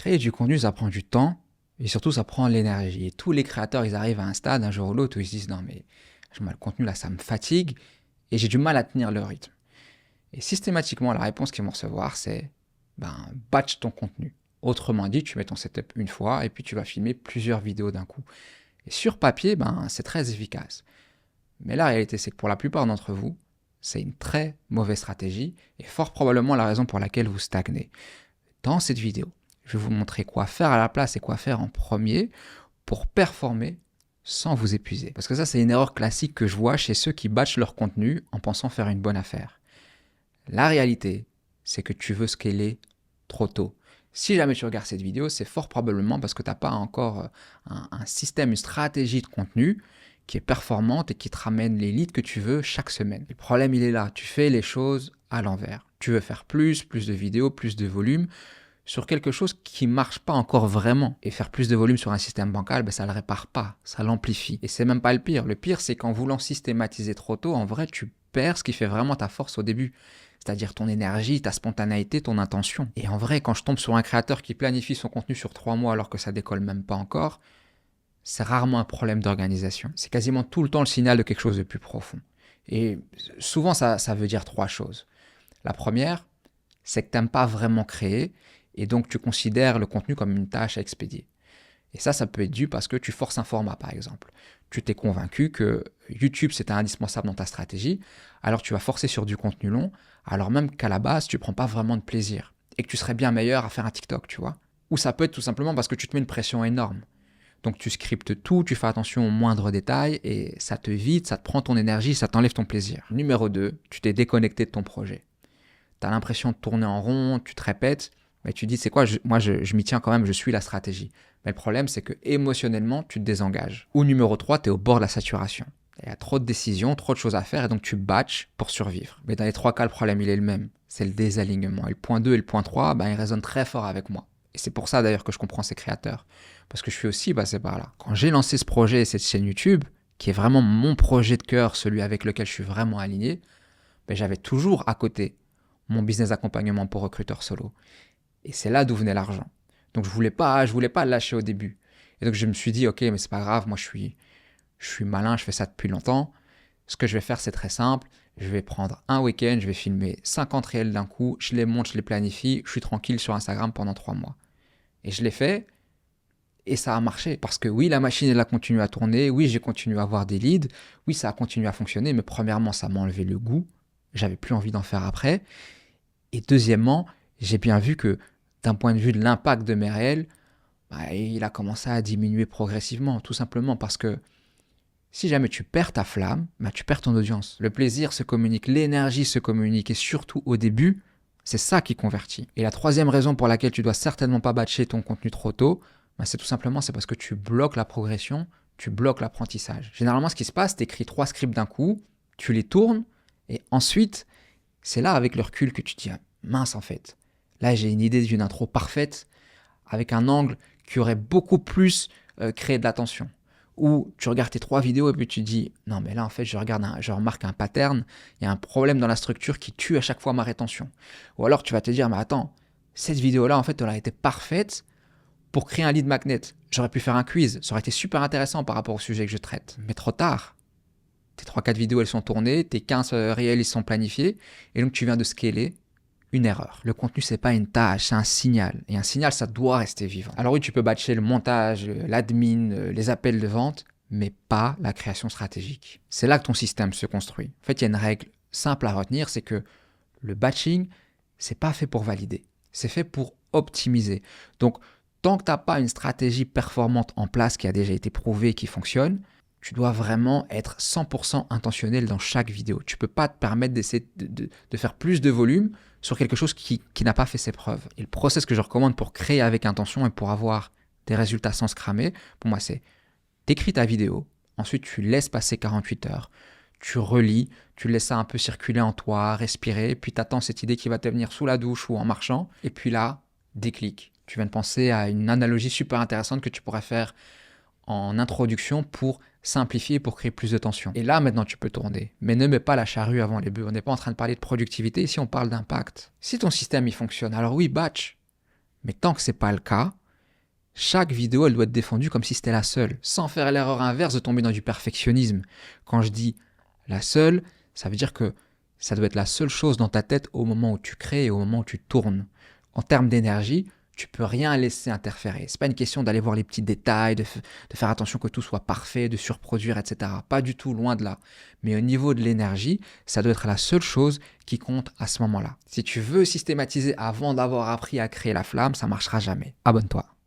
Créer du contenu, ça prend du temps et surtout, ça prend l'énergie. Et tous les créateurs, ils arrivent à un stade, un jour ou l'autre, où ils se disent non, mais le contenu là, ça me fatigue et j'ai du mal à tenir le rythme. Et systématiquement, la réponse qu'ils vont recevoir, c'est batch ton contenu. Autrement dit, tu mets ton setup une fois et puis tu vas filmer plusieurs vidéos d'un coup. Et sur papier, c'est très efficace. Mais la réalité, c'est que pour la plupart d'entre vous, c'est une très mauvaise stratégie et fort probablement la raison pour laquelle vous stagnez. Dans cette vidéo, je vais vous montrer quoi faire à la place et quoi faire en premier pour performer sans vous épuiser. Parce que ça, c'est une erreur classique que je vois chez ceux qui batchent leur contenu en pensant faire une bonne affaire. La réalité, c'est que tu veux scaler trop tôt. Si jamais tu regardes cette vidéo, c'est fort probablement parce que tu n'as pas encore un système, une stratégie de contenu qui est performante et qui te ramène les leads que tu veux chaque semaine. Le problème, il est là. Tu fais les choses à l'envers. Tu veux faire plus de vidéos, plus de volume sur quelque chose qui ne marche pas encore vraiment. Et faire plus de volume sur un système bancal, ça ne le répare pas, ça l'amplifie. Et c'est même pas le pire. Le pire, c'est qu'en voulant systématiser trop tôt, en vrai, tu perds ce qui fait vraiment ta force au début. C'est-à-dire ton énergie, ta spontanéité, ton intention. Et en vrai, quand je tombe sur un créateur qui planifie son contenu sur 3 mois alors que ça décolle même pas encore, c'est rarement un problème d'organisation. C'est quasiment tout le temps le signal de quelque chose de plus profond. Et souvent, ça veut dire 3 choses. La première, c'est que tu n'aimes pas vraiment créer et donc tu considères le contenu comme une tâche à expédier. Et ça peut être dû parce que tu forces un format, par exemple. Tu t'es convaincu que YouTube, c'était indispensable dans ta stratégie, alors tu vas forcer sur du contenu long, alors même qu'à la base, tu ne prends pas vraiment de plaisir et que tu serais bien meilleur à faire un TikTok, tu vois. Ou ça peut être tout simplement parce que tu te mets une pression énorme. Donc tu scriptes tout, tu fais attention aux moindres détails et ça te vide, ça te prend ton énergie, ça t'enlève ton plaisir. Numéro 2, tu t'es déconnecté de ton projet. Tu as l'impression de tourner en rond, tu te répètes, mais tu dis c'est quoi, moi je m'y tiens quand même, je suis la stratégie. Mais le problème c'est que émotionnellement tu te désengages. Ou numéro 3, tu es au bord de la saturation. Il y a trop de décisions, trop de choses à faire et donc tu batches pour survivre. Mais dans les 3 cas, le problème il est le même, c'est le désalignement. Et le point 2 et le point 3, ils résonnent très fort avec moi. Et c'est pour ça d'ailleurs que je comprends ces créateurs. Parce que je suis aussi passé par là. Quand j'ai lancé ce projet et cette chaîne YouTube, qui est vraiment mon projet de cœur, celui avec lequel je suis vraiment aligné, j'avais toujours à côté mon business d'accompagnement pour recruteurs solo. Et c'est là d'où venait l'argent. Donc je voulais pas le lâcher au début. Et donc je me suis dit, ok, mais c'est pas grave, moi je suis malin, je fais ça depuis longtemps. Ce que je vais faire, c'est très simple. Je vais prendre un week-end, je vais filmer 50 réels d'un coup, je les monte, je les planifie, je suis tranquille sur Instagram pendant 3 mois. Et je l'ai fait, et ça a marché. Parce que oui, la machine, elle a continué à tourner, oui, j'ai continué à avoir des leads, oui, ça a continué à fonctionner, mais premièrement, ça m'a enlevé le goût, j'avais plus envie d'en faire après. Et deuxièmement, j'ai bien vu que d'un point de vue de l'impact de mes réels, il a commencé à diminuer progressivement, tout simplement parce que si jamais tu perds ta flamme, tu perds ton audience. Le plaisir se communique, l'énergie se communique et surtout au début, c'est ça qui convertit. Et la troisième raison pour laquelle tu dois certainement pas batcher ton contenu trop tôt, c'est tout simplement parce que tu bloques la progression, tu bloques l'apprentissage. Généralement, ce qui se passe, tu écris 3 scripts d'un coup, tu les tournes et ensuite, c'est là avec le recul que tu te dis mince en fait. Là, j'ai une idée d'une intro parfaite avec un angle qui aurait beaucoup plus créé de l'attention. Ou tu regardes tes 3 vidéos et puis tu dis non mais là en fait je remarque un pattern, il y a un problème dans la structure qui tue à chaque fois ma rétention. Ou alors tu vas te dire mais attends, cette vidéo là en fait elle aurait été parfaite pour créer un lead magnet. J'aurais pu faire un quiz, ça aurait été super intéressant par rapport au sujet que je traite. Mais trop tard. Tes 3-4 vidéos elles sont tournées, tes 15 réels ils sont planifiés et donc tu viens de scaler une erreur. Le contenu, c'est pas une tâche, c'est un signal. Et un signal, ça doit rester vivant. Alors oui, tu peux batcher le montage, l'admin, les appels de vente, mais pas la création stratégique. C'est là que ton système se construit. En fait, il y a une règle simple à retenir, c'est que le batching, c'est pas fait pour valider. C'est fait pour optimiser. Donc, tant que tu n'as pas une stratégie performante en place qui a déjà été prouvée, qui fonctionne, tu dois vraiment être 100% intentionnel dans chaque vidéo. Tu ne peux pas te permettre d'essayer de faire plus de volume sur quelque chose qui n'a pas fait ses preuves. Et le process que je recommande pour créer avec intention et pour avoir des résultats sans se cramer, pour moi, c'est t'écris ta vidéo, ensuite tu laisses passer 48 heures, tu relis, tu laisses ça un peu circuler en toi, respirer, puis tu attends cette idée qui va te venir sous la douche ou en marchant, et puis là, déclic. Tu viens de penser à une analogie super intéressante que tu pourrais faire en introduction pour simplifier, pour créer plus de tension. Et là, maintenant, tu peux tourner. Mais ne mets pas la charrue avant les bœufs. On n'est pas en train de parler de productivité, ici on parle d'impact. Si ton système, il fonctionne, alors oui, batch. Mais tant que c'est pas le cas, chaque vidéo, elle doit être défendue comme si c'était la seule, sans faire l'erreur inverse de tomber dans du perfectionnisme. Quand je dis la seule, ça veut dire que ça doit être la seule chose dans ta tête au moment où tu crées et au moment où tu tournes. En termes d'énergie, tu peux rien laisser interférer. C'est pas une question d'aller voir les petits détails, de faire attention que tout soit parfait, de surproduire, etc. Pas du tout, loin de là. Mais au niveau de l'énergie, ça doit être la seule chose qui compte à ce moment-là. Si tu veux systématiser avant d'avoir appris à créer la flamme, ça marchera jamais. Abonne-toi.